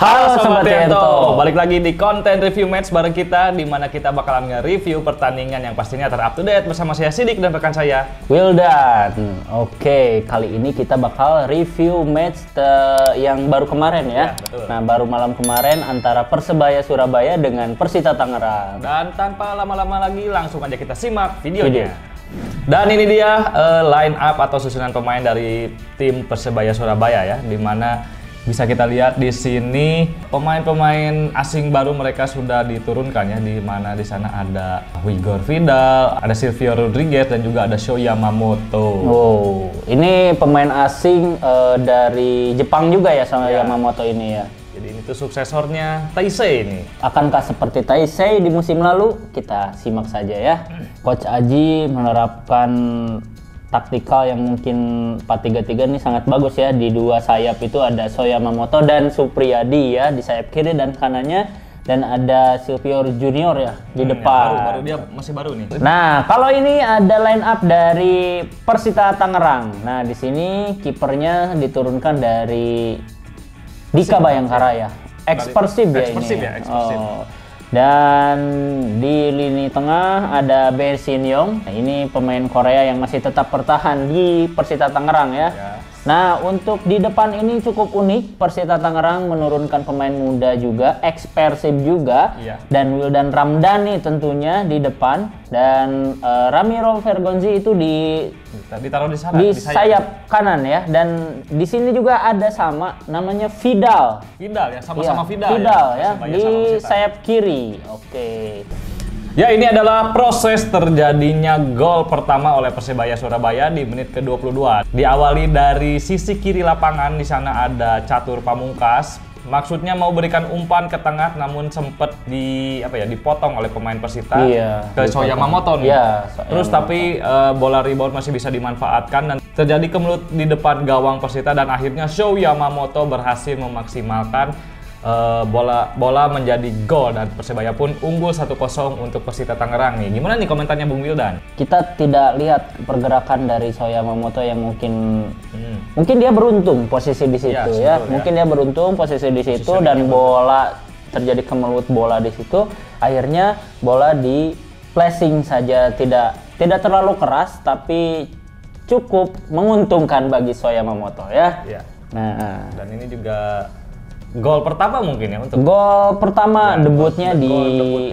Halo Sobat Tirto, balik lagi di konten review match bareng kita, di mana kita bakalan nge-review pertandingan yang pastinya ter-up to date bersama saya Sidik dan rekan saya Wildan. Oke, kali ini kita bakal review match yang baru kemarin ya. Betul. Nah, baru malam kemarin antara Persebaya Surabaya dengan Persita Tangerang. Dan tanpa lama-lama lagi, langsung aja kita simak videonya. Dan ini dia line up atau susunan pemain dari tim Persebaya Surabaya ya, di mana bisa kita lihat di sini pemain-pemamain asing baru mereka sudah diturunkan ya, di mana di sana ada Igor Vidal, ada Silvio Rodriguez dan juga ada Sho Yamamoto. Oh, ini pemain asing dari Jepang juga ya sama Yamamoto ini ya. Jadi ini tuh suksesornya Taisei ini. Akankah seperti Taisei di musim lalu? Kita simak saja ya. Coach Aji menerapkan taktikal yang mungkin 4-3-3 ini sangat bagus ya. Di dua sayap itu ada Sho Yamamoto dan Supriyadi ya di sayap kiri dan kanannya, dan ada Silvio Junior ya di depan. Baru dia masih baru nih. Nah, kalau ini ada line up dari Persita Tangerang. Nah, di sini kipernya diturunkan dari Dika Bayangkara ya. Ekspersif ya ini. Ya, ekspersif. Oh. Dan di lini tengah ada Bae Shin Yong. Nah, ini pemain Korea yang masih tetap bertahan di Persita Tangerang ya. Nah, untuk di depan ini cukup unik. Persita Tangerang menurunkan pemain muda juga, ekspersif juga. Dan Wildan Ramdhani tentunya di depan. Dan Ramiro Vergonzi itu ditaruh di sana, di sayap kanan ya. Dan di sini juga ada sama namanya Vidal. Vidal ya, sama-sama Vidal ya. Di sayap kiri. Oke. Ya, ini adalah proses terjadinya gol pertama oleh Persebaya Surabaya di menit ke-22. Diawali dari sisi kiri lapangan, di sana ada Catur Pamungkas. Maksudnya mau berikan umpan ke tengah, namun sempat dipotong oleh pemain Persita ke Sho Yamamoto nih. Terus tapi bola rebound masih bisa dimanfaatkan dan terjadi kemelut di depan gawang Persita, dan akhirnya Sho Yamamoto berhasil memaksimalkan bola menjadi gol, dan Persebaya pun unggul 1-0 untuk Persita Tangerang nih. Gimana nih komentarnya Bung Wildan? Kita tidak lihat pergerakan dari Sho Yamamoto yang mungkin dia beruntung posisi di situ ya. Mungkin dia beruntung posisi di situ dan bola terjadi kemelut bola di situ. Akhirnya bola di flashing saja, tidak terlalu keras tapi cukup menguntungkan bagi Sho Yamamoto ya. Nah, dan ini juga gol pertama mungkin ya untuk gol pertama debutnya di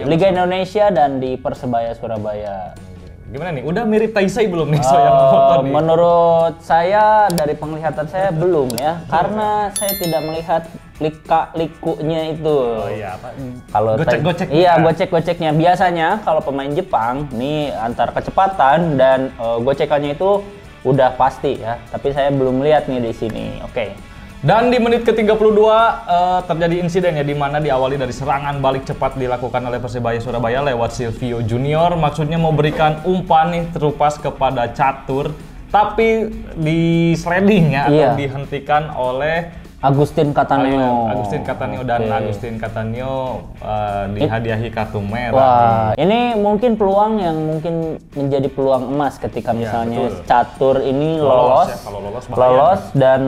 Liga Indonesia dan di Persebaya Surabaya. Gimana nih? Udah mirip Taisei belum nih Sho Yamamoto nih? Menurut saya, dari penglihatan saya belum ya, karena saya tidak melihat lika-likunya itu. Oh iya, apa? Kalau gocek-gocek. Iya, gocek-goceknya. Biasanya kalau pemain Jepang nih antar kecepatan dan gocekannya itu udah pasti ya, tapi saya belum lihat nih di sini. Oke. Dan di menit ke-32 terjadi insiden ya, di mana diawali dari serangan balik cepat dilakukan oleh Persebaya Surabaya lewat Silvio Junior. Maksudnya mau berikan umpan nih terupas kepada Catur, tapi di sliding ya, atau dihentikan oleh Agustin Cataneo. Agustin Cataneo dihadiahi kartu merah. Wah, ini mungkin peluang yang mungkin menjadi peluang emas ketika misalnya Catur ini lolos, lolos dan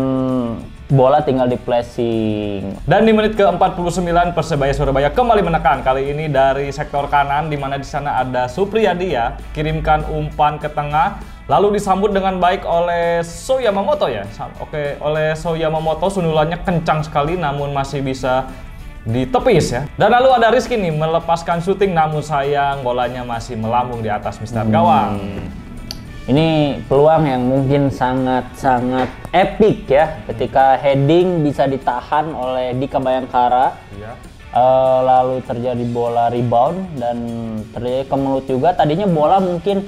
bola tinggal di flashing. Dan di menit ke-49 Persebaya Surabaya kembali menekan, kali ini dari sektor kanan, di mana di sana ada Supriyadi ya, kirimkan umpan ke tengah, lalu disambut dengan baik oleh Sho Yamamoto ya. Oleh Sho Yamamoto, sundulannya kencang sekali namun masih bisa ditepis ya. Dan lalu ada Rizky nih melepaskan syuting, namun sayang bolanya masih melambung di atas mister gawang. Ini peluang yang mungkin sangat-sangat epic ya, ketika heading bisa ditahan oleh Dika Bayangkara. Lalu terjadi bola rebound dan terjadi kemelut juga. Tadinya bola mungkin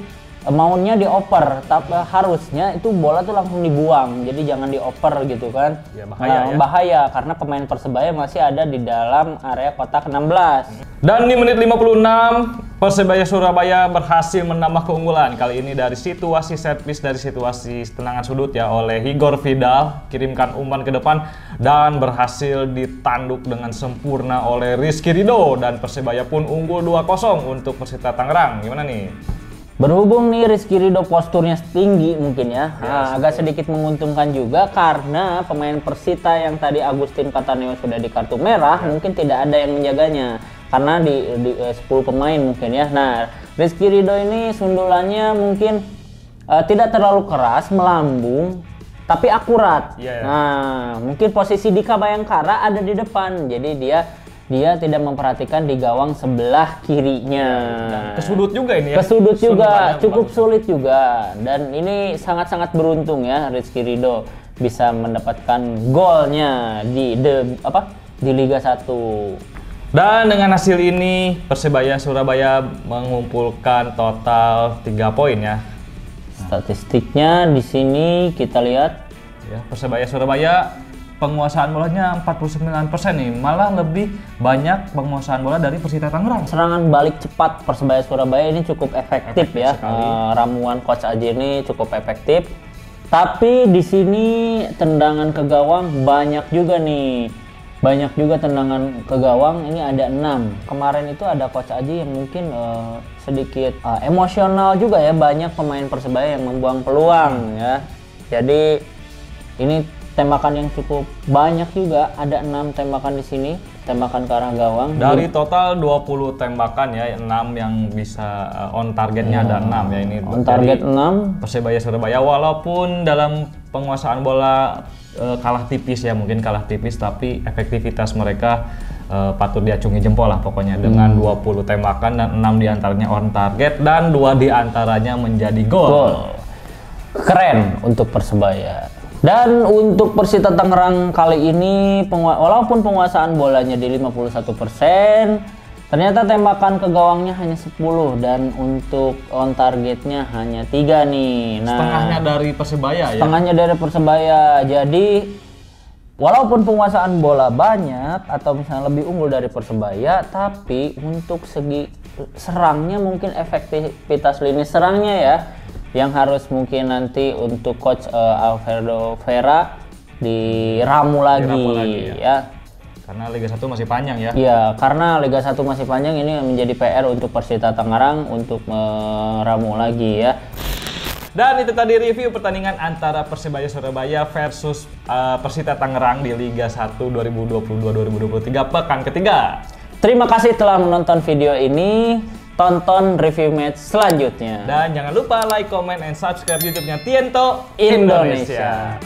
maunya dioper, tapi harusnya itu bola tuh langsung dibuang, jadi jangan dioper gitu kan. Bahaya karena pemain Persebaya masih ada di dalam area kotak 16. Dan di menit 56 Persebaya Surabaya berhasil menambah keunggulan, kali ini dari situasi set piece, dari situasi tendangan sudut ya, oleh Igor Vidal, kirimkan umpan ke depan dan berhasil ditanduk dengan sempurna oleh Rizky Ridho, dan Persebaya pun unggul 2-0 untuk Persita Tangerang. Gimana nih? Berhubung nih Rizky Ridho posturnya tinggi mungkin ya, agak sedikit menguntungkan juga karena pemain Persita yang tadi Agustin Kataneo sudah di kartu merah, mungkin tidak ada yang menjaganya karena di 10 pemain mungkin ya. Nah, Rizky Ridho ini sundulannya mungkin tidak terlalu keras, melambung, tapi akurat. Nah, mungkin posisi Dika Bayangkara ada di depan, jadi dia tidak memperhatikan di gawang sebelah kirinya. Kesudut juga ini ya. Kesudut juga, cukup sulit juga. Dan ini sangat-sangat beruntung ya Rizky Ridho bisa mendapatkan golnya di Liga 1. Dan dengan hasil ini Persebaya Surabaya mengumpulkan total 3 poin ya. Statistiknya di sini kita lihat ya, Persebaya Surabaya penguasaan bolanya 49% nih, malah lebih banyak penguasaan bola dari Persita Tangerang. Serangan balik cepat Persebaya Surabaya ini cukup efektif ya. Ramuan Coach Aji ini cukup efektif. Tapi di sini tendangan ke gawang banyak juga nih. Banyak juga tendangan ke gawang, ini ada 6. Kemarin itu ada Coach Aji yang mungkin sedikit emosional juga ya, banyak pemain Persebaya yang membuang peluang ya. Jadi ini tembakan yang cukup banyak juga, ada 6 tembakan di sini, tembakan ke arah gawang. Dari total 20 tembakan ya, 6 yang bisa on targetnya ada 6 ya ini. On target 6. Persebaya Surabaya walaupun dalam penguasaan bola kalah tipis ya, mungkin kalah tipis, tapi efektivitas mereka patut diacungi jempol lah pokoknya dengan 20 tembakan dan 6 diantaranya on target dan 2 diantaranya menjadi gol. Keren untuk Persebaya. Dan untuk Persita Tangerang kali ini, walaupun penguasaan bolanya di 51%, ternyata tembakan ke gawangnya hanya 10 dan untuk on targetnya hanya 3 nih. Nah, setengahnya dari Persebaya ya? Setengahnya dari Persebaya. Jadi, walaupun penguasaan bola banyak atau misalnya lebih unggul dari Persebaya, tapi untuk segi serangnya mungkin efektivitas lini serangnya ya, yang harus mungkin nanti untuk Coach Alfredo Vera diramu lagi ya. Karena Liga 1 masih panjang ya. Iya, karena Liga 1 masih panjang, ini menjadi PR untuk Persita Tangerang untuk meramu lagi ya. Dan itu tadi review pertandingan antara Persebaya Surabaya versus Persita Tangerang di Liga 1 2022-2023 pekan ketiga. Terima kasih telah menonton video ini. Tonton review match selanjutnya. Dan jangan lupa like, comment, and subscribe YouTube-nya Tiento Indonesia.